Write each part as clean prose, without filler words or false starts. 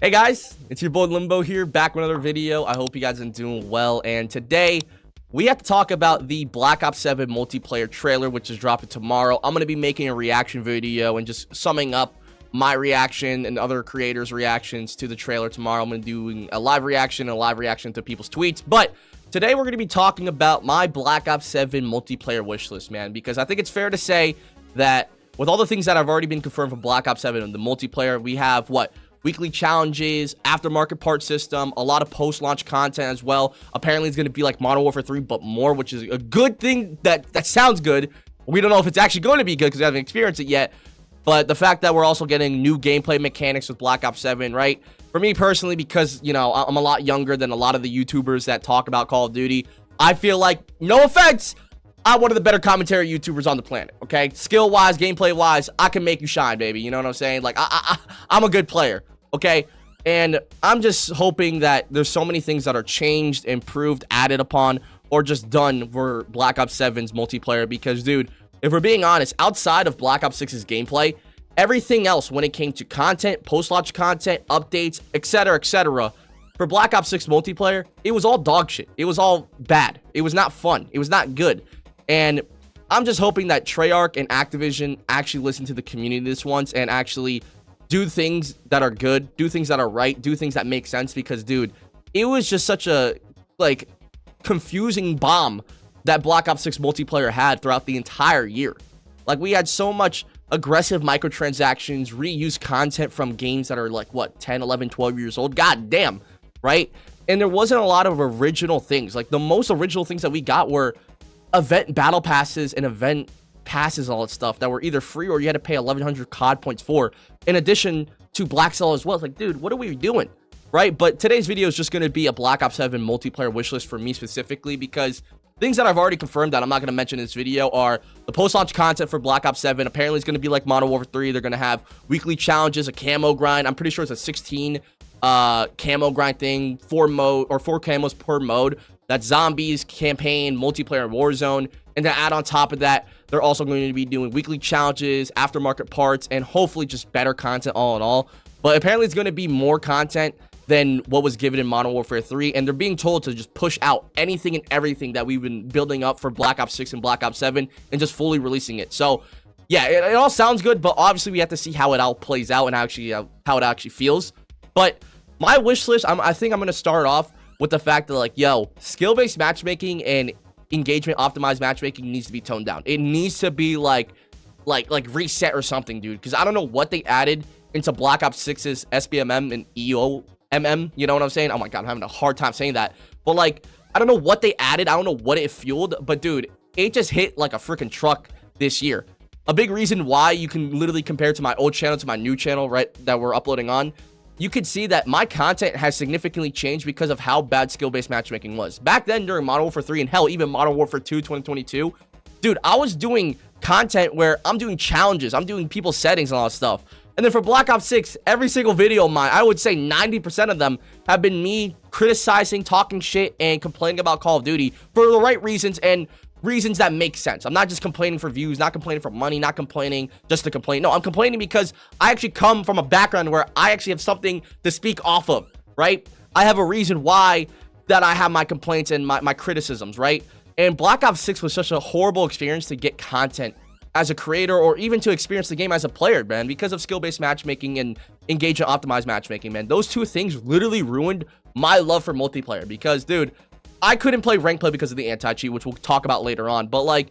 Hey guys, it's your boy Limbo here, back with another video. I hope you guys are doing well, and today we have to talk about the Black Ops 7 multiplayer trailer, which is dropping tomorrow. I'm going to be making a reaction video and just summing up my reaction and other creators' reactions to the trailer tomorrow. I'm going to be doing a live reaction to people's tweets, but today we're going to be talking about my Black Ops 7 multiplayer wishlist, man, because I think it's fair to say that with all the things that have already been confirmed for Black Ops 7 and the multiplayer, we have weekly challenges, aftermarket part system, a lot of post-launch content as well. Apparently, it's going to be like Modern Warfare 3, but more, which is a good thing. That sounds good. We don't know if it's actually going to be good because we haven't experienced it yet. But the fact that we're also getting new gameplay mechanics with Black Ops 7, right? For me personally, because, you know, I'm a lot younger than a lot of the YouTubers that talk about Call of Duty, I feel like, no offense, I'm one of the better commentary YouTubers on the planet, okay? Skill-wise, gameplay-wise, I can make you shine, baby. You know what I'm saying? Like, I'm a good player, okay? And I'm just hoping that there's so many things that are changed, improved, added upon, or just done for Black Ops 7's multiplayer. Because, dude, if we're being honest, outside of Black Ops 6's gameplay, everything else when it came to content, post-launch content, updates, etc., for Black Ops 6 multiplayer, it was all dog shit. It was all bad. It was not fun. It was not good. And I'm just hoping that Treyarch and Activision actually listen to the community this once and actually do things that are good, do things that are right, do things that make sense. Because, dude, it was just such a, like, confusing bomb that Black Ops 6 multiplayer had throughout the entire year. Like, we had so much aggressive microtransactions, reuse content from games that are, like, 10, 11, 12 years old? God damn, right? And there wasn't a lot of original things. Like, the most original things that we got were event battle passes and event passes, all that stuff that were either free or you had to pay 1100 COD points for, in addition to Black Cell as well. It's like, dude, what are we doing, right? But today's video is just going to be a Black Ops 7 multiplayer wishlist for me specifically, because things that I've already confirmed that I'm not going to mention in this video are the post-launch content for Black Ops 7. Apparently, it's going to be like Modern Warfare 3. They're going to have weekly challenges, a camo grind. I'm pretty sure it's a 16 camo grind thing, 4 camos per mode. That's zombies, campaign, multiplayer, and Warzone. And to add on top of that, they're also going to be doing weekly challenges, aftermarket parts, and hopefully just better content all in all. But apparently it's going to be more content than what was given in Modern Warfare 3. And they're being told to just push out anything and everything that we've been building up for Black Ops 6 and Black Ops 7 and just fully releasing it. So, yeah, it all sounds good, but obviously we have to see how it all plays out and how it actually feels. But my wish list, I think I'm going to start off with the fact that, like, yo, skill-based matchmaking and engagement optimized matchmaking needs to be toned down. It needs to be like reset or something, dude. Because I don't know what they added into Black Ops 6's SBMM and EOMM. You know what I'm saying? Oh my god, I'm having a hard time saying that. But, like, I don't know what they added. I don't know what it fueled. But, dude, it just hit like a freaking truck this year. A big reason why you can literally compare to my old channel to my new channel, right, that we're uploading on. You could see that my content has significantly changed because of how bad skill-based matchmaking was. Back then, during Modern Warfare 3, and hell, even Modern Warfare 2 2022, dude, I was doing content where I'm doing challenges, I'm doing people's settings and all that stuff. And then for Black Ops 6, every single video of mine, I would say 90% of them have been me criticizing, talking shit, and complaining about Call of Duty for the right reasons and reasons that make sense. I'm not just complaining for views, not complaining for money, not complaining just to complain. No, I'm complaining because I actually come from a background where I actually have something to speak off of, right? I have a reason why that I have my complaints and my criticisms, right? And Black Ops 6 was such a horrible experience to get content as a creator or even to experience the game as a player, man, because of skill-based matchmaking and engagement optimized matchmaking, man. Those two things literally ruined my love for multiplayer because, dude, I couldn't play rank play because of the anti-cheat, which we'll talk about later on. But, like,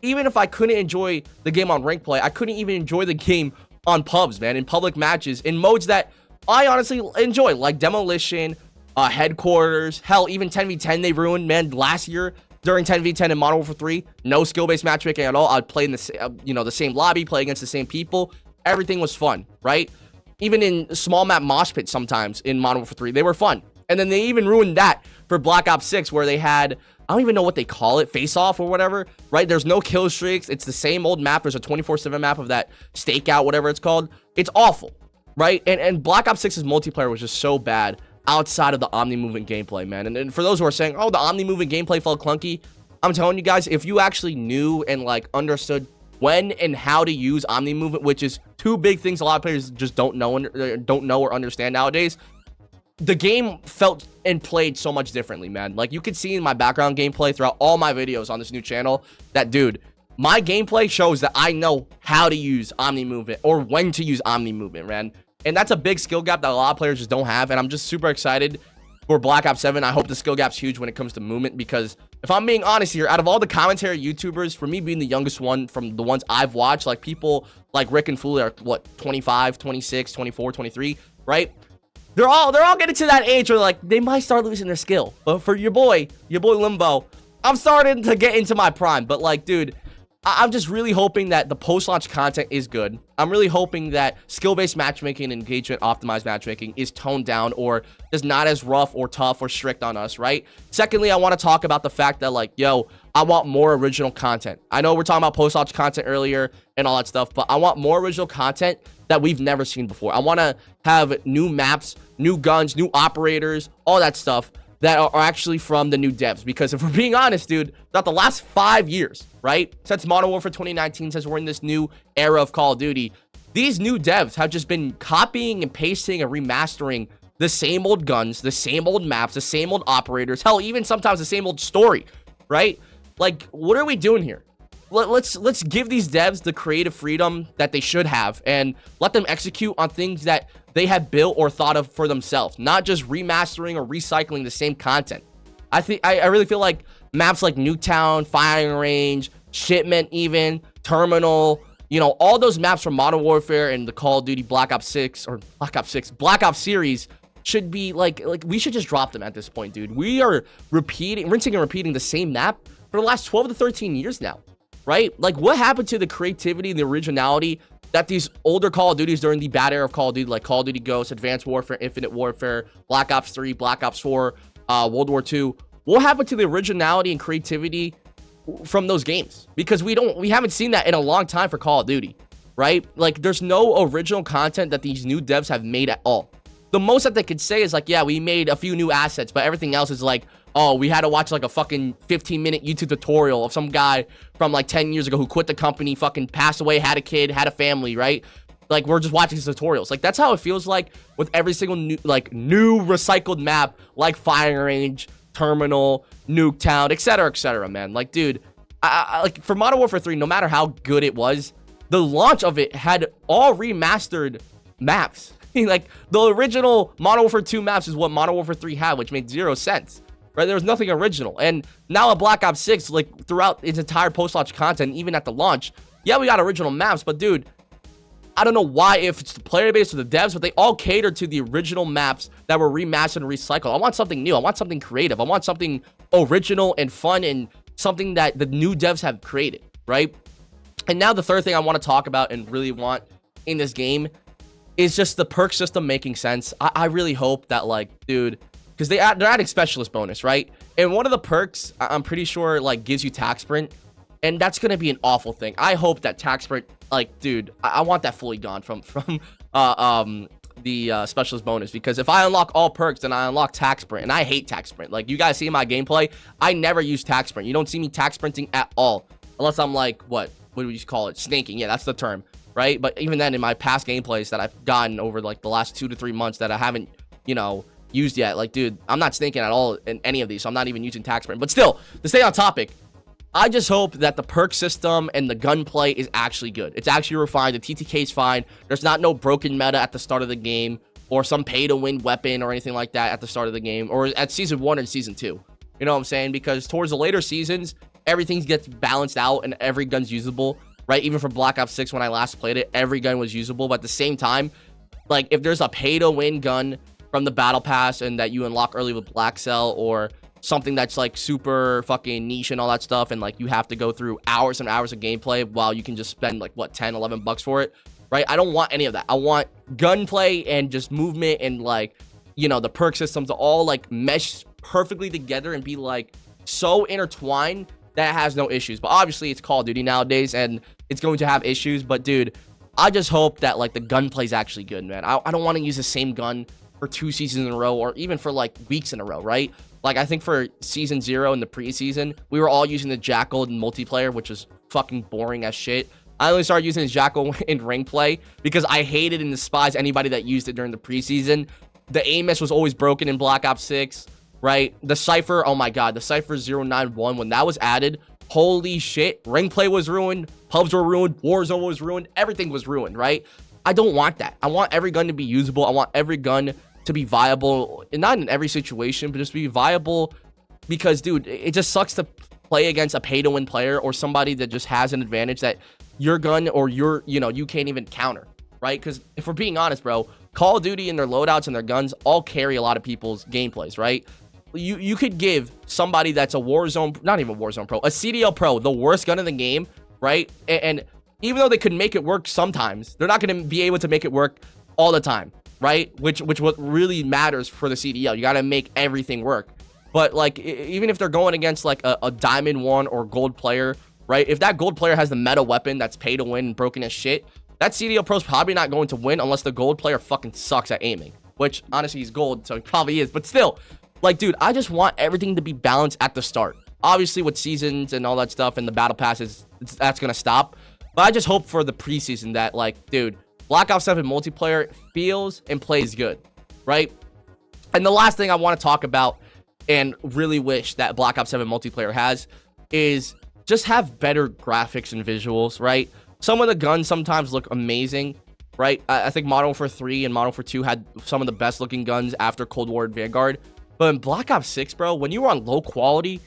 even if I couldn't enjoy the game on rank play, I couldn't even enjoy the game on pubs, man, in public matches, in modes that I honestly enjoy, like Demolition, Headquarters, hell, even 10v10 they ruined, man. Last year, during 10v10 in Modern Warfare 3, no skill-based matchmaking at all. I'd play in the same lobby, play against the same people. Everything was fun, right? Even in small map mosh pits sometimes in Modern Warfare 3, they were fun. And then they even ruined that for Black Ops 6, where they had, I don't even know what they call it, face-off or whatever, right? There's no kill streaks. It's the same old map. There's a 24/7 map of that stakeout, whatever it's called. It's awful, right? And Black Ops 6's multiplayer was just so bad outside of the omni-movement gameplay, man. And for those who are saying, oh, the omni-movement gameplay felt clunky, I'm telling you guys, if you actually knew and, like, understood when and how to use Omni movement, which is two big things a lot of players just don't know or understand nowadays. The game felt and played so much differently, man. Like, you could see in my background gameplay throughout all my videos on this new channel that, dude, my gameplay shows that I know how to use Omni movement or when to use Omni movement, man. And that's a big skill gap that a lot of players just don't have. And I'm just super excited for Black Ops 7. I hope the skill gap's huge when it comes to movement, because if I'm being honest here, out of all the commentary YouTubers, for me being the youngest one from the ones I've watched, like people like Rick and Fooley are what, 25, 26, 24, 23, right? They're all getting to that age where like they might start losing their skill. But for your boy Limbo, I'm starting to get into my prime. But like, dude, I'm just really hoping that the post-launch content is good. I'm really hoping that skill-based matchmaking and engagement optimized matchmaking is toned down or is not as rough or tough or strict on us, right? Secondly, I want to talk about the fact that, like, yo, I want more original content. I know we're talking about post-launch content earlier and all that stuff, but I want more original content that we've never seen before. I want to have new maps, new guns, new operators, all that stuff that are actually from the new devs. Because if we're being honest, dude, throughout the last 5 years, right, since Modern Warfare 2019, since we're in this new era of Call of Duty, these new devs have just been copying and pasting and remastering the same old guns, the same old maps, the same old operators, hell, even sometimes the same old story, right? Like, what are we doing here? Let's give these devs the creative freedom that they should have and let them execute on things that they have built or thought of for themselves, not just remastering or recycling the same content. I really feel like maps like Nuketown, Firing Range, Shipment, even Terminal, you know, all those maps from Modern Warfare and the Call of Duty Black Ops series should be like we should just drop them at this point, dude. We are rinsing and repeating the same map for the last 12 to 13 years now. Right? Like, what happened to the creativity and the originality that these older Call of Duties during the bad era of Call of Duty, like Call of Duty Ghosts, Advanced Warfare, Infinite Warfare, Black Ops 3, Black Ops 4, World War 2, what happened to the originality and creativity from those games? Because we haven't seen that in a long time for Call of Duty, right? Like, there's no original content that these new devs have made at all. The most that they could say is like, yeah, we made a few new assets, but everything else is like, oh, we had to watch like a fucking 15-minute YouTube tutorial of some guy from like 10 years ago who quit the company, fucking passed away, had a kid, had a family, right? Like, we're just watching his tutorials. Like, that's how it feels like with every single new recycled map, like Firing Range, Terminal, Nuketown, etc., man. Like, dude, like for Modern Warfare 3, no matter how good it was, the launch of it had all remastered maps. Like, the original Modern Warfare 2 maps is what Modern Warfare 3 had, which made 0 sense. Right? There was nothing original. And now at Black Ops 6, like, throughout its entire post-launch content, even at the launch, yeah, we got original maps, but dude, I don't know why, if it's the player base or the devs, but they all cater to the original maps that were remastered and recycled. I want something new. I want something creative. I want something original and fun and something that the new devs have created, right? And now the third thing I want to talk about and really want in this game is just the perk system making sense. I really hope that, like, dude, because they're adding specialist bonus, right? And one of the perks, I'm pretty sure, like, gives you tax sprint, and that's gonna be an awful thing. I hope that tax sprint, like, dude, I want that fully gone from the specialist bonus, because if I unlock all perks, then I unlock tax sprint, and I hate tax sprint. Like, you guys see in my gameplay, I never use tax sprint. You don't see me tax sprinting at all, unless I'm like, what would you call it? Snaking. Yeah, that's the term, right? But even then, in my past gameplays that I've gotten over like the last 2 to 3 months that I haven't, you know, used yet, like, dude, I'm not snaking at all in any of these, so I'm not even using tax sprint. But still, to stay on topic, I just hope that the perk system and the gunplay is actually good. It's actually refined. The TTK is fine. There's not no broken meta at the start of the game or some pay-to-win weapon or anything like that at the start of the game or at Season 1 and Season 2. You know what I'm saying? Because towards the later seasons, everything gets balanced out and every gun's usable, right? Even for Black Ops 6, when I last played it, every gun was usable. But at the same time, like, if there's a pay-to-win gun from the battle pass and that you unlock early with Black Cell, or something that's like super fucking niche and all that stuff, and like you have to go through hours and hours of gameplay while you can just spend like what, 10, 11 bucks for it, right? I don't want any of that. I want gunplay and just movement and, like, you know, the perk systems to all like mesh perfectly together and be like so intertwined that it has no issues. But obviously it's Call of Duty nowadays and it's going to have issues. But dude, I just hope that like the gunplay is actually good, man. I don't want to use the same gun for 2 seasons in a row, or even for like weeks in a row, right? Like, I think for Season 0 in the preseason, we were all using the Jackal in multiplayer, which was fucking boring as shit. I only started using Jackal in ring play because I hated and despised anybody that used it during the preseason. The aim miss was always broken in Black Ops 6, right? The Cypher, oh my god, the Cypher 091, when that was added, holy shit, ring play was ruined, pubs were ruined, Warzone was ruined, everything was ruined, right? I don't want that. I want every gun to be usable. I want every gun to be viable, and not in every situation, but just be viable, because, dude, it just sucks to play against a pay-to-win player or somebody that just has an advantage that your gun or you can't even counter, right? Because if we're being honest, bro, Call of Duty and their loadouts and their guns all carry a lot of people's gameplays, right? You could give somebody that's a Warzone, not even Warzone Pro, a CDL Pro, the worst gun in the game, right? And even though they could make it work sometimes, they're not going to be able to make it work all the time, right? Which what really matters for the CDL. You got to make everything work. But, like, even if they're going against, like, a Diamond 1 or Gold player, right? If that Gold player has the meta weapon that's pay to win and broken as shit, that CDL Pro's probably not going to win unless the Gold player fucking sucks at aiming. Which, honestly, he's Gold, so he probably is. But still, like, dude, I just want everything to be balanced at the start. Obviously, with seasons and all that stuff and the battle passes, that's going to stop. But I just hope for the preseason that, like, dude, Black Ops 7 multiplayer feels and plays good, right? And the last thing I want to talk about and really wish that Black Ops 7 multiplayer has is just have better graphics and visuals, right? Some of the guns sometimes look amazing, right? I think Modern Warfare 3 and Modern Warfare 2 had some of the best looking guns after Cold War and Vanguard. But in Black Ops 6, bro, when you were on low quality,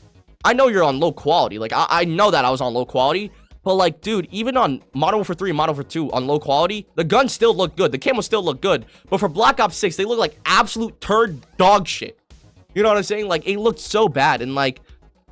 I know you're on low quality. Like, I know that I was on low quality. But, like, dude, even on Modern Warfare 3 and Modern Warfare 2 on low quality, the guns still look good. The camos still look good. But for Black Ops 6, they look like absolute turd dog shit. You know what I'm saying? Like, it looked so bad. And, like,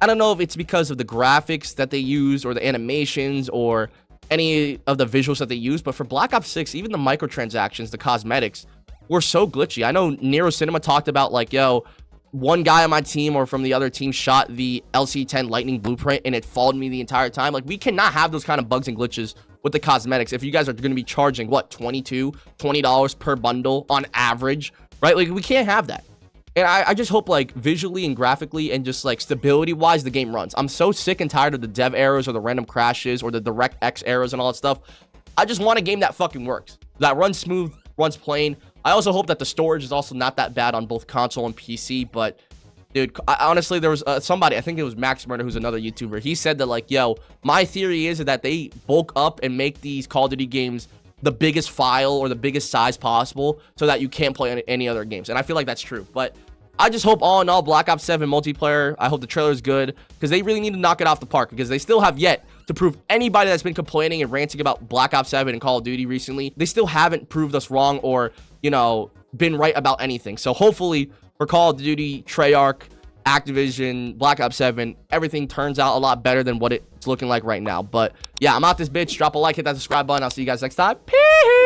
I don't know if it's because of the graphics that they use or the animations or any of the visuals that they use. But for Black Ops 6, even the microtransactions, the cosmetics, were so glitchy. I know Nero Cinema talked about, like, yo, one guy on my team or from the other team shot the LC-10 Lightning blueprint and it followed me the entire time. Like, we cannot have those kind of bugs and glitches with the cosmetics if you guys are going to be charging, what, $20 per bundle on average, right? Like, we can't have that. And I just hope, like, visually and graphically and just, like, stability-wise, the game runs. I'm so sick and tired of the dev errors or the random crashes or the DirectX errors and all that stuff. I just want a game that fucking works, that runs smooth, runs plain. I also hope that the storage is also not that bad on both console and PC. But, dude, honestly, there was somebody, I think it was Max Murder, who's another YouTuber. He said that, like, yo, my theory is that they bulk up and make these Call of Duty games the biggest file or the biggest size possible so that you can't play any other games. And I feel like that's true. But I just hope all in all, Black Ops 7 multiplayer, I hope the trailer is good, because they really need to knock it off the park, because they still have yet to prove anybody that's been complaining and ranting about Black Ops 7 and Call of Duty recently, they still haven't proved us wrong or, you know, been right about anything. So hopefully for Call of Duty, Treyarch, Activision, Black Ops 7, everything turns out a lot better than what it's looking like right now. But yeah, I'm out this bitch. Drop a like, hit that subscribe button. I'll see you guys next time. Peace.